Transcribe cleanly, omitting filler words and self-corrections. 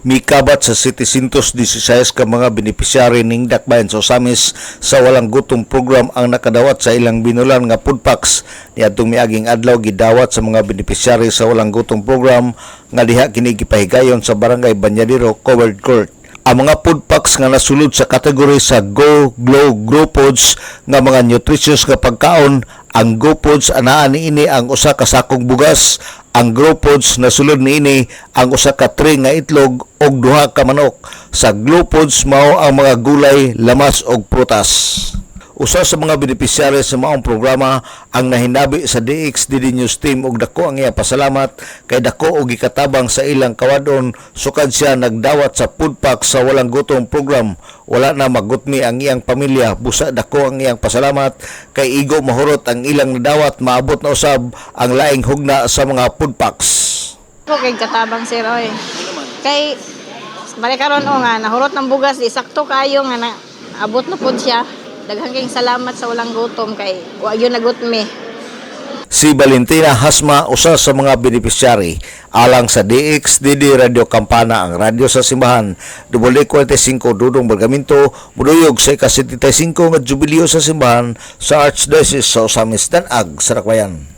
Mikabat sa 716 ka mga benepisyari ning dakbayan sa Osamis sa walang gutom program ang nakadawat sa ilang binulan nga food packs. Niadtong miaging adlaw gidawat sa mga benepisyari sa walang gutom program nga diha kini gipahigayon sa Barangay Banyadero Covered Court. Ang mga food packs nga nasulod sa kategory sa Go, Glow, Grow Foods nga mga nutritious nga pagkaon. Ang Go Foods anaa niini ang usa ka sakong bugas. Ang Grow Foods nasulod niini ang usa ka tray nga itlog og duha ka manok. Sa Glow Foods mao ang mga gulay, lamas og prutas. Usa sa mga benepisyari sa maong programa ang nahinabi sa DXDD News Team og dako ang iya pasalamat kay dako og gikatabang sa ilang kawadon sukad siya nagdawat sa food pack sa walang gutom program. Wala na magutmi ang iyang pamilya, busa dako ang iyang pasalamat kay igo mahurot ang ilang nadawat, maabot na usab ang laing hugna sa mga food packs. Ko kay katabang sir oy. Kay bali karon o nga nahurot ng bugas di sakto kayo nga na abot na pud siya. Daghang kayong salamat sa walang gutom kay wa gyud nagutmi. Si Valentina Hasma usa sa mga benepisyari alang sa DXDD Radio Campana, ang radyo sa simbahan. W45 Dudong Bergaminto muduyog sa ika-75 nga jubileo sa simbahan sa Archdiocese sa Osamis Danag, Sarakbayan.